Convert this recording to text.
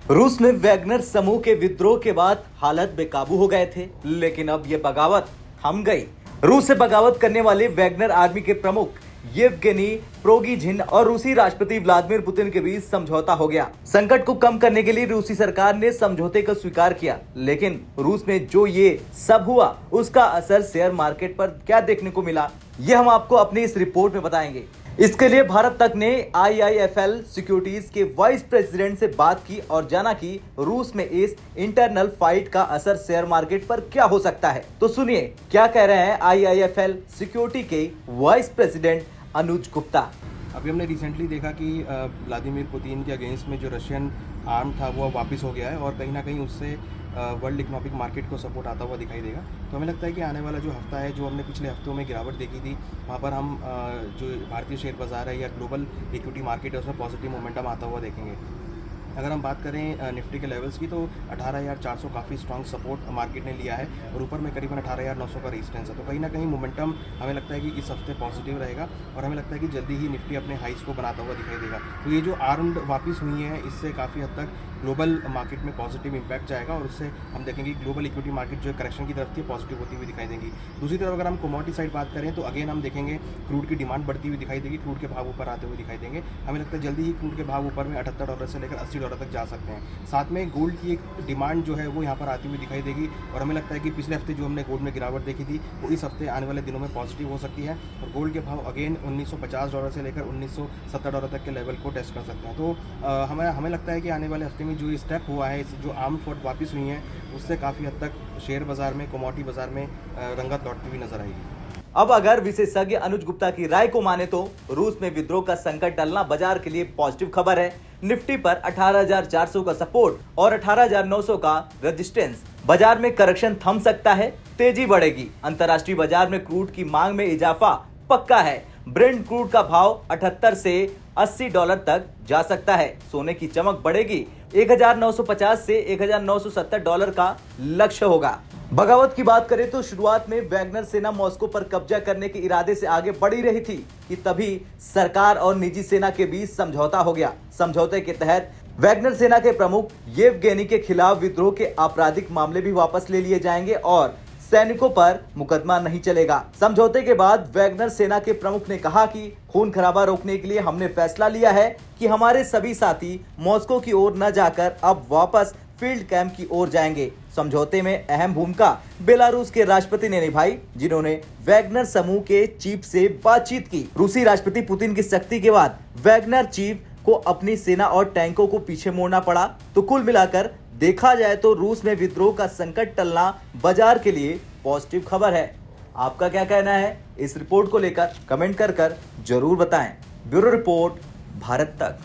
रूस में वैगनर समूह के विद्रोह के बाद हालात बेकाबू हो गए थे, लेकिन अब ये बगावत थम गई। रूस से बगावत करने वाले वैगनर आर्मी के प्रमुख येवगेनी प्रोगोजिन और रूसी राष्ट्रपति व्लादिमीर पुतिन के बीच समझौता हो गया। संकट को कम करने के लिए रूसी सरकार ने समझौते को स्वीकार किया, लेकिन रूस में जो ये सब हुआ उसका असर शेयर मार्केट पर क्या देखने को मिला, ये हम आपको अपनी इस रिपोर्ट में बताएंगे। इसके लिए भारत तक ने IIFL सिक्योरिटीज के वाइस प्रेसिडेंट से बात की और जाना कि रूस में इस इंटरनल फाइट का असर शेयर मार्केट पर क्या हो सकता है। तो सुनिए क्या कह रहे हैं IIFL सिक्योरिटी के वाइस प्रेसिडेंट अनुज गुप्ता। अभी हमने रिसेंटली देखा कि व्लादिमीर पुतिन के अगेंस्ट में जो रशियन आर्म था वो वापस हो गया है और कहीं ना कहीं उससे वर्ल्ड इकोनॉमिक मार्केट को सपोर्ट आता हुआ दिखाई देगा। तो हमें लगता है कि आने वाला जो हफ्ता है, जो हमने पिछले हफ्तों में गिरावट देखी थी, वहाँ पर हम जो भारतीय शेयर बाज़ार है या ग्लोबल इक्विटी मार्केट है उसमें पॉजिटिव मोमेंटम आता हुआ देखेंगे। अगर हम बात करें निफ्टी के लेवल्स की तो 18,400 काफ़ी स्ट्रॉन्ग सपोर्ट मार्केट ने लिया है और ऊपर में करीबन 18,900 का रेजिस्टेंस है। तो कहीं ना कहीं मोमेंटम हमें लगता है कि इस हफ्ते पॉजिटिव रहेगा और हमें लगता है कि जल्दी ही निफ्टी अपने हाइस को बनाता हुआ दिखाई देगा। तो ये जो आर्म्ड वापस हुई है, इससे काफ़ी हद तक ग्लोबल मार्केट में पॉजिटिव इंपैक्ट जाएगा और उससे हम देखेंगे ग्लोबल इक्विटी मार्केट जो करेक्शन की तरफ थी पॉजिटिव होती हुई दिखाई देगी। दूसरी तरफ अगर हम कमोडिटी साइड बात करें तो अगेन हम देखेंगे क्रूड की डिमांड बढ़ती हुई दिखाई देगी, क्रूड के भाव ऊपर आते हुए दिखाई देंगे। हमें लगता है जल्दी ही क्रूड के भाव ऊपर में $78 से लेकर $80 तक जा सकते हैं। साथ में गोल्ड की एक डिमांड जो है वो यहाँ पर आती हुई दिखाई देगी और हमें लगता है कि पिछले हफ्ते जो हमने गोल्ड में गिरावट देखी थी वो इस हफ्ते आने वाले दिनों में पॉजिटिव हो सकती है और गोल्ड के भाव अगेन $1950 से लेकर $1970 तक के लेवल को टेस्ट कर सकते हैं। तो हमें लगता है कि आने वाले हफ्ते में जो ये स्टेप हुआ है, जो आर्म फोर्स वापस हुई हैं, उससे काफ़ी हद तक शेयर बाजार में, कमोडिटी बाजार में रंगत लौटती हुई नजर आएगी। अब अगर विशेषज्ञ अनुज गुप्ता की राय को माने तो रूस में विद्रोह का संकट टलना बाजार के लिए पॉजिटिव खबर है। निफ्टी पर 18,400 का सपोर्ट और 18,900 का रेजिस्टेंस। बाजार में करेक्शन थम सकता है, तेजी बढ़ेगी। अंतर्राष्ट्रीय बाजार में क्रूड की मांग में इजाफा पक्का है। ब्रेंट क्रूड का भाव 78 से $80 तक जा सकता है। सोने की चमक बढ़ेगी। 1950 से $1970 का लक्ष्य होगा। बगावत की बात करें तो शुरुआत में वैगनर सेना मॉस्को पर कब्जा करने के इरादे से आगे बढ़ी रही थी कि तभी सरकार और निजी सेना के बीच समझौता हो गया। समझौते के तहत वैगनर सेना के प्रमुख येवगेनी के खिलाफ विद्रोह के आपराधिक मामले भी वापस ले लिए जाएंगे और सैनिकों पर मुकदमा नहीं चलेगा। समझौते के बाद वैगनर सेना के प्रमुख ने कहा कि खून खराबा रोकने के लिए हमने फैसला लिया है कि हमारे सभी साथी मॉस्को की ओर न जाकर अब वापस फील्ड कैंप की ओर जाएंगे। समझौते में अहम भूमिका बेलारूस के राष्ट्रपति ने निभाई, जिन्होंने वैगनर समूह के चीफ से बातचीत की। रूसी राष्ट्रपति पुतिन की सख्ती के बाद वैगनर चीफ को अपनी सेना और टैंकों को पीछे मोड़ना पड़ा। तो कुल मिलाकर देखा जाए तो रूस में विद्रोह का संकट टलना बाजार के लिए पॉजिटिव खबर है। आपका क्या कहना है इस रिपोर्ट को लेकर कमेंट कर जरूर बताएं। ब्यूरो रिपोर्ट, भारत तक।